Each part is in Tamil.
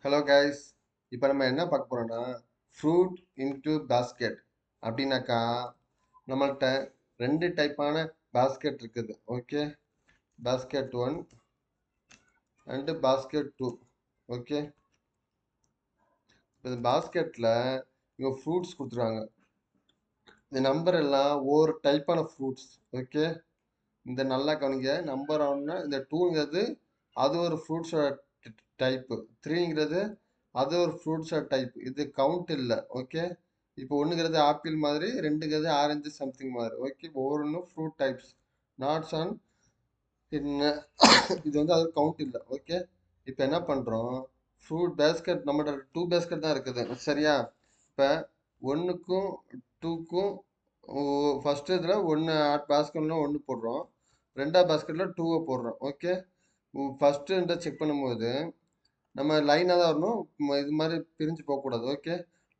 ஹலோ கைஸ், இப்போ நம்ம என்ன பார்க்க போறோம்னா ஃப்ரூட் இன்டு பாஸ்கெட். அப்படின்னாக்கா நம்மள்ட்ட ரெண்டு டைப்பான பாஸ்கெட் இருக்குது. Okay, basket one and basket two. Okay, இந்த பாஸ்கெட்டில் இங்கே ஃப்ரூட்ஸ் கொடுத்துருவாங்க. இந்த நம்பர் எல்லாம் ஒவ்வொரு டைப்பான ஃப்ரூட்ஸ். ஓகே, இந்த நல்லா கவனிங்க. நம்பர் ஒன்னா இந்த டூங்கிறது அது ஒரு ஃப்ரூட்ஸோட டைப்பு, த்ரீங்கிறது அது ஒரு ஃப்ரூட்ஸோட டைப். இது கவுண்ட் இல்லை. ஓகே, இப்போ ஒன்றுங்கிறது ஆப்பிள் மாதிரி, ரெண்டுங்கிறது ஆரஞ்சு சம்திங் மாதிரி. ஓகே, ஒவ்வொன்றும் ஃப்ரூட் டைப்ஸ், நாட்ஸ் ஆன் என்ன. இது வந்து அது கவுண்ட் இல்லை. ஓகே, இப்போ என்ன பண்ணுறோம், ஃப்ரூட் பேஸ்கெட் நம்மகிட்ட டூ பேஸ்கெட் தான் இருக்குது. சரியா, இப்போ ஒன்றுக்கும் டூக்கும் ஃபஸ்ட்டு இதில் ஒன்று பாஸ்கெட்டில் ஒன்று போடுறோம், ரெண்டாவது பாஸ்கெட்டில் டூவை போடுறோம். ஓகே, ஃபஸ்ட்டு செக் பண்ணும்போது நம்ம லைனாக தான் வரணும், இது மாதிரி பிரிஞ்சு போகக்கூடாது. ஓகே,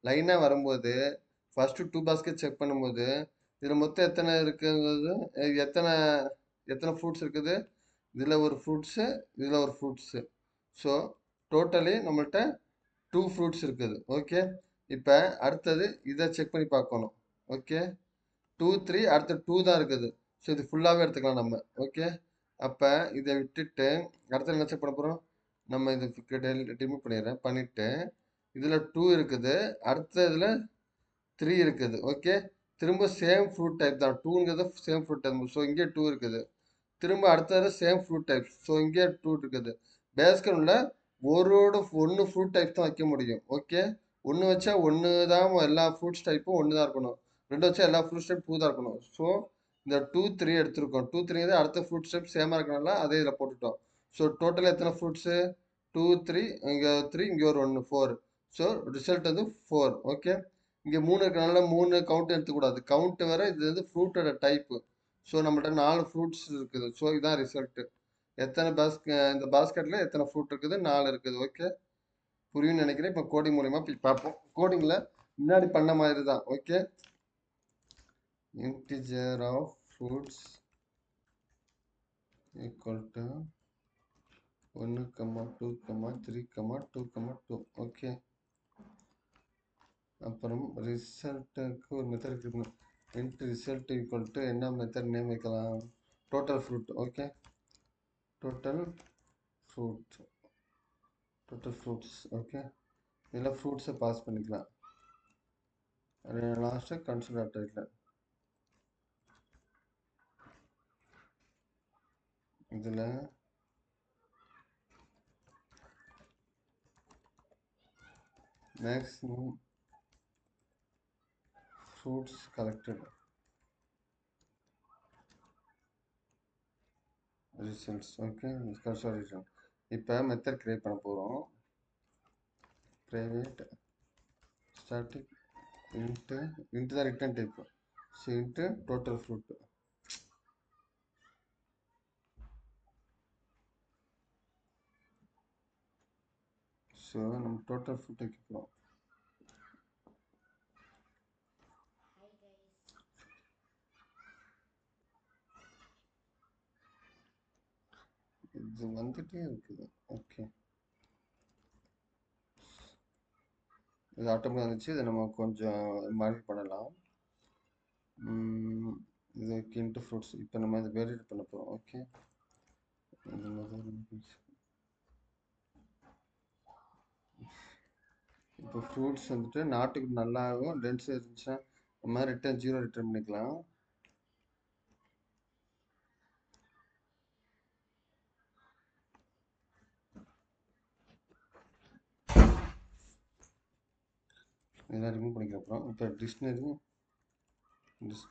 லைனாக வரும்போது ஃபஸ்ட்டு டூ பாஸ்கெட் செக் பண்ணும்போது இதில் மொத்தம் எத்தனை இருக்குங்கிறது, எத்தனை எத்தனை ஃப்ரூட்ஸ் இருக்குது, இதில் ஒரு ஃப்ரூட்ஸு, இதில் ஒரு ஃப்ரூட்ஸு. ஸோ டோட்டலி நம்மள்ட்ட டூ ஃப்ரூட்ஸ் இருக்குது. ஓகே, இப்போ அடுத்தது இதை செக் பண்ணி பார்க்கணும். ஓகே, டூ த்ரீ, அடுத்த டூ தான் இருக்குது. ஸோ இது ஃபுல்லாகவே எடுத்துக்கலாம் நம்ம. ஓகே, அப்போ இதை விட்டுட்டு அடுத்த என்ன செக் பண்ண போகிறோம், நம்ம இது ரிமூவ் பண்ணிட்டு இதில் டூ இருக்குது, அடுத்த இதில் த்ரீ இருக்குது. ஓகே, திரும்ப சேம் ஃப்ரூட் டைப் தான், டூங்கிறது சேம் ஃப்ரூட் டைப். ஸோ இங்கே டூ இருக்குது, திரும்ப அடுத்தது சேம் ஃப்ரூட் டைப். ஸோ இங்கே டூ இருக்குது. பேஸ்கெட்டில் ஒன்று ஃப்ரூட் டைப் தான் வைக்க முடியும். ஓகே, ஒன்று வச்சா ஒன்று தான், எல்லா ஃப்ரூட்ஸ் டைப்பும் ஒன்று தான் இருக்கணும். ரெண்டு வச்சா எல்லா ஃப்ரூட்ஸ் டைப் டூ தான் இருக்கணும். ஸோ இந்த டூ த்ரீ எடுத்திருக்கோம். டூ த்ரீ அடுத்த ஃப்ரூட்ஸ் டைப் சேமாக இருக்கனால அதே இதில் போட்டுட்டோம். ஸோ டோட்டலாக எத்தனை ஃப்ரூட்ஸு, டூ த்ரீ, இங்கே த்ரீ, இங்கே ஒரு ஒன்று, ஃபோர். ஸோ ரிசல்ட் வந்து ஃபோர். ஓகே, இங்கே மூணு இருக்கனால மூணு கவுண்ட் எடுத்துக்கூடாது, கவுண்ட் வேற, இது வந்து ஃப்ரூட்டோட டைப்பு. ஸோ நம்மள்ட்ட 4 ஃப்ரூட்ஸ் இருக்குது. ஸோ இதுதான் ரிசல்ட்டு. எத்தனை இந்த பாஸ்கெட்டில் எத்தனை ஃப்ரூட் இருக்குது, 4 இருக்குது. ஓகே, புரியும்னு நினைக்கிறேன். இப்போ கோடிங் மூலிமா போய் பார்ப்போம். கோடிங்கில் முன்னாடி பண்ண மாதிரி தான். Okay, integer of fruits equal to 1, 2, 3, 2, 2. Okay, அப்புறம் ரிசல்ட்டுக்கு ஒரு மெத்தட் இருக்கணும். இன்ட் ரிசல்ட் ஈக்குவல் டு என்ன மெத்தட் நேம் வைக்கலாம், total fruit. Okay, total fruit, total fruits. Okay, இதில் ஃப்ரூட்ஸை பாஸ் பண்ணிக்கலாம். லாஸ்ட்டு கன்சிடர் டைட்டில், இதில் maximum fruits collected results. Okay, consider result. இப்போ மெத்தட் கிரியேட் பண்ண போகிறோம். ப்ரைவேட் ஸ்டாட்டிக் இன்ட்டு தான் return type. So int total fruit. So நம்ம டோட்டல் ஃப்ரூட் வைக்க போகிறோம். இது வந்துட்டே இருக்குது. ஓகே, இது ஆட்டோமேட்டிக் வந்துச்சு. இதை நம்ம கொஞ்சம் மாடிஃபை பண்ணலாம். இது இன்ட்டு ஃப்ரூட்ஸ். இப்போ நம்ம இதை வேரியேட் பண்ண போகிறோம். ஓகே, இப்போ ஃப்ரூட்ஸ் வந்துட்டு நாட்டுக்கு நல்லாகும், டென்ஸ் இருந்துச்சுன்னா நம்ம ரிட்டர்ன் 0 ரிட்டர்ன் பண்ணிக்கலாம். இதெல்லாம் ரிமூவ் பண்ணிக்க அப்புறம் இப்போ டிக்ஷனரி யூஸ்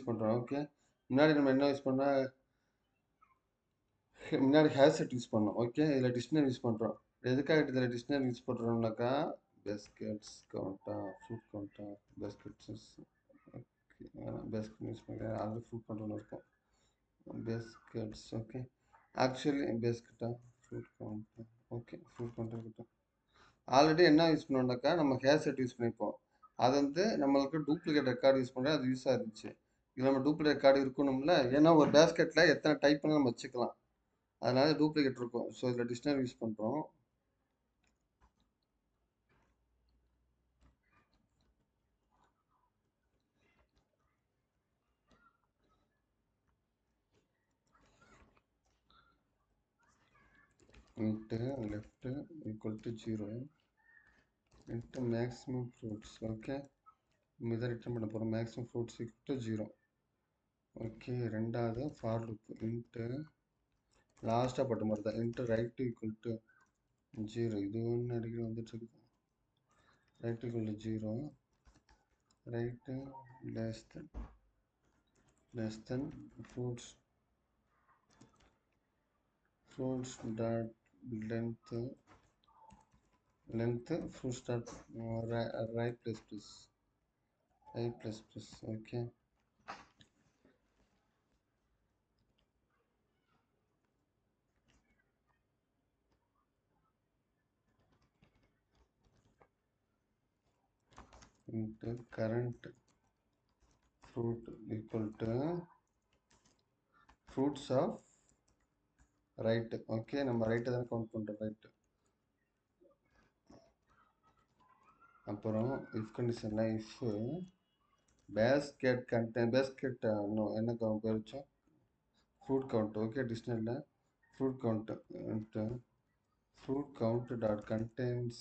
பண்ணுறோம். ஓகே, முன்னாடி நம்ம என்ன யூஸ் பண்ணால், முன்னாடி ஹேர் செட் யூஸ் பண்ணோம். ஓகே, இதில் டிக்ஷனரி யூஸ் பண்ணுறோம். எதுக்காக இதில் டிக்ஷனரி யூஸ் பண்ணுறோம்னாக்கா, பேஸ்கெட்ஸ் கவுண்டா, ஃப்ரூட் கவுண்டா, பேஸ்கெட்ஸ். ஓகே, பேஸ்கெட் யூஸ் பண்ணுறேன், அது ஃப்ரூட் கவுண்டர் இருக்கும். பேஸ்கெட்ஸ். ஓகே, ஆக்சுவலி பேஸ்கெட்டா, ஃப்ரூட் கவுண்டா. ஓகே, ஃப்ரூட் கவுண்டர் இருக்கட்டும். ஆல்ரெடி என்ன யூஸ் பண்ணோம்னாக்கா, நம்ம ஹேர் செட் யூஸ் பண்ணிப்போம். அது வந்து நம்மளுக்கு டூப்ளிகேட் ரெக்கார்டு யூஸ் பண்ணுறது, அது யூஸாக இருந்துச்சு. இது நம்ம டூப்ளிகேட் ரெக்கார்டு இருக்கணும்ல, ஏன்னா ஒரு பேஸ்கெட்டில் எத்தனை டைப்னு நம்ம வச்சுக்கலாம், அதனால டூப்ளிகேட் இருக்கும். ஸோ இதில் டிக்ஷனரி யூஸ் பண்ணுறோம். into left equal to 0 into maximum fruits. Okay, இதை ரிட்டர்ன் பண்ண போகிறோம். Maximum fruits equal to 0. Okay, ரெண்டாவது ஃபார் லூப் இன்ட்டு லாஸ்ட்டாக போட்ட மாதிரி தான் இன்ட்டு ரைட் ஈக்குவல் டு 0. இது ஒன்று அடிக்கடி வந்துட்டு இருக்குது. Right equal to 0, right less than fruits dot length fruits dot right plus okay. Into current fruit equal to fruits of right. Okay, நம்ம ரைட்டை தான் கவுண்ட் பண்ணுறோம். ரைட்டு அப்புறம் இஃப் கண்டிஷனில் இஃப் பேஸ்கெட் கண்டென்ட் பேஸ்கெட் இன்னும் என்ன பேர் வச்சோம், ஃப்ரூட் கவுண்ட். ஓகே, டிக்ஷனரியில் fruit count into fruit count dot contains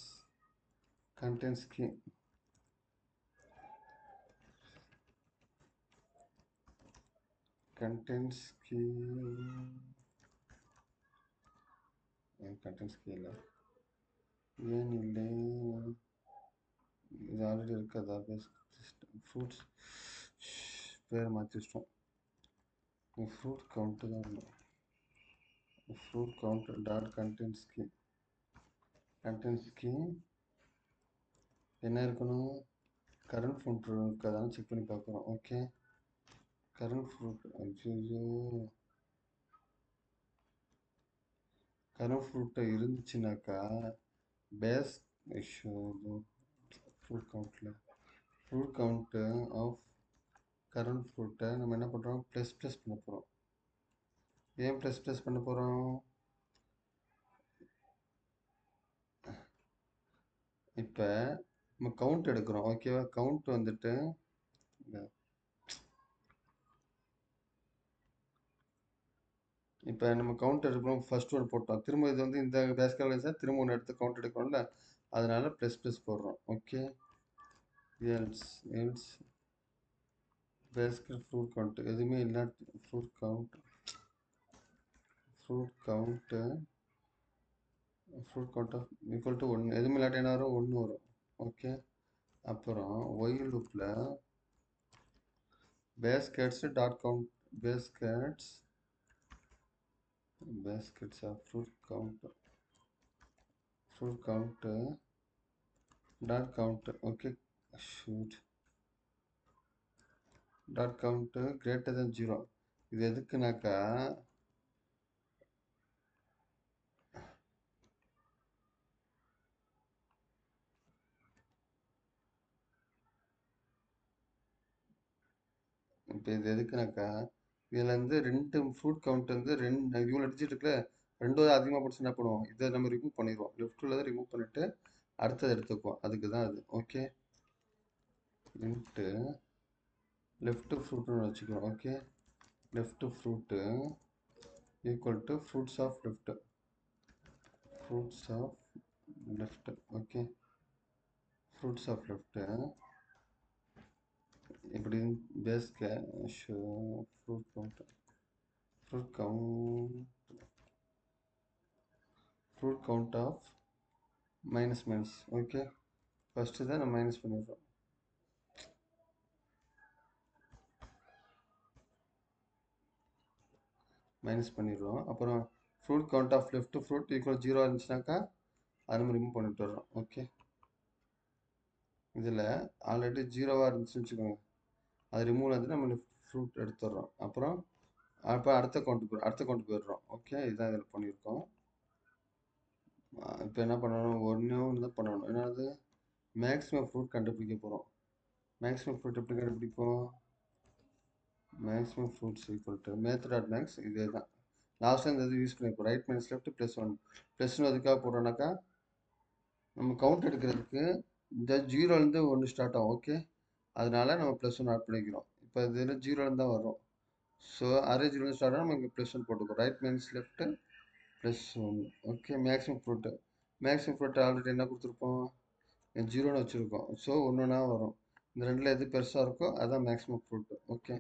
key contains key இல்லை, ஏன் இல்லை, இது ஆல்ரெடி இருக்காதா? ஃப்ரூட்ஸ் பேர் மாற்றிச்சிட்டோம். ஃப்ரூட் கவுண்ட்டு தான் இல்லை, fruit count dot contains key என்ன இருக்கணும், கரண்ட் ஃப்ரூட் இருக்காதான்னு செக் பண்ணி பார்க்குறோம். ஓகே, கரண்ட் ஃப்ரூட் கரண்ட் ஃப்ரூட்டை இருந்துச்சுனாக்கா பேஸ் ஃப்ரூட் கவுண்ட்டு ஆஃப் கரண்ட் ஃப்ரூட்டை நம்ம என்ன பண்ணுறோம், ப்ளஸ் பண்ண போகிறோம். ஏன் ப்ளஸ் பண்ண போகிறோம், இப்போ நம்ம கவுண்ட் எடுக்கிறோம். ஓகேவா, கவுண்ட் வந்துட்டு இப்போ நம்ம கவுண்ட் எடுக்கிறோம். ஃபர்ஸ்ட் ஒன்று போட்டோம், திரும்ப இது வந்து இந்த பேஸ்கெட் திரும்ப ஒன்று எடுத்து கவுண்ட் எடுக்கிறோம்ல, அதனால ப்ளஸ் போடுறோம். Okay, else basket fruit count எதுவுமே இல்லாட்டி fruit count of equal to 1 எதுவுமே இல்லாட்டி என்ன வரும், 1 வரும். ஓகே, அப்புறம் ஒய் லூப்பில் baskets dot count baskets of fruit count dot count. Okay, shoot dot count greater than 0. இது எதுக்குனாக்கா இப்போ இது எதுக்குனாக்கா இதில் வந்து 2 ஃப்ரூட் கவுண்ட் வந்து 2 இவ்வளோ டிஜிட் இருக்குல்ல, 2 அதிகமாக படிச்சு என்ன பண்ணுவோம், இதை நம்ம ரிமூவ் பண்ணிடுவோம். லெஃப்ட்டில் தான் ரிமூவ் பண்ணிவிட்டு அடுத்தது எடுத்துக்குவோம். அதுக்கு தான் அது. ஓகே, இன்ட்டு லெஃப்ட் ஃப்ரூட்டுன்னு வச்சுக்கிறோம். Okay, left fruit equal to fruits of left. Okay, fruits of left இப்படி fruit count of minus. Okay, first தான் நம்ம மைனஸ் பண்ணிடுறோம். அப்புறம் fruit count of left fruit equal 0 இருந்துச்சுனாக்கா அது நம்ம ரிமூவ் பண்ணிட்டு வர்றோம். ஓகே, இதில் ஆல்ரெடி 0வாக இருந்துச்சுன்னு வச்சுக்கோங்க, அது ரிமூவ் வந்து நம்ம ஃப்ரூட் எடுத்துடுறோம். அப்புறம் அடுத்த கவுண்ட் போயிடுறோம். ஓகே, இதுதான் இதில் பண்ணியிருக்கோம். இப்போ என்ன பண்ணணும், ஒன்று தான் பண்ணணும். என்னது, மேக்ஸிமம் ஃப்ரூட் கண்டுபிடிக்க போகிறோம். மேக்ஸிமம் ஃப்ரூட் எப்படி கண்டுபிடிப்போம், maximum fruits equal to math.max. இதே தான் லாஸ்ட்டாக இந்த இது யூஸ் பண்ணியிருப்போம். ரைட் மைனஸ் லெஃப்ட் +1 +1 எதுக்காக போடுறோம்னாக்கா நம்ம கவுண்ட் எடுக்கிறதுக்கு இந்த 0லேருந்து 1 ஸ்டார்ட் ஆகும். ஓகே, அதனால நம்ம +1 ஆட் பண்ணிக்கிறோம். இப்போ இதில் 0லேருந்து தான் வரும். ஸோ அரே 0 ஸ்டார்ட் ஆகும், நம்ம இங்கே +1 போட்டுக்கிறோம். Right minus left plus 1. Okay, maximum fruit. Maximum fruit already என்ன கொடுத்துருப்போம்? 0ன்னு வச்சுருக்கோம். ஸோ ஒன்றுனா வரும். இந்த ரெண்டில் எது பெருசாக இருக்கோ அதான் மேக்ஸிமம் ஃப்ரூட்டு. ஓகே,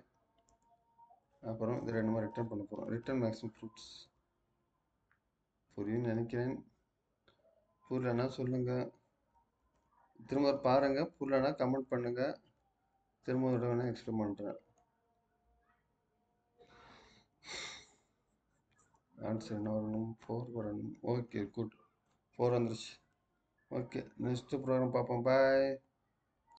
அப்புறம் இது ரெண்டுமே ரிட்டர்ன் பண்ண போகிறோம். Return maximum fruits. புரியும்னு நினைக்கிறேன். புரியலன்னா சொல்லுங்கள். திரும்ப பாருங்கள். புரியலன்னா கமெண்ட் பண்ணுங்கள். திரும்ப ஒரு வேணால் எக்ஸ்பிளைன் பண்ணுறேன். ஆன்சர் என்ன வரணும்? 4 வரணும். Okay, good. 4 வந்துருச்சு. ஓகே, நெக்ஸ்ட் ப்ரோக்ராம் பார்ப்போம். பாய்.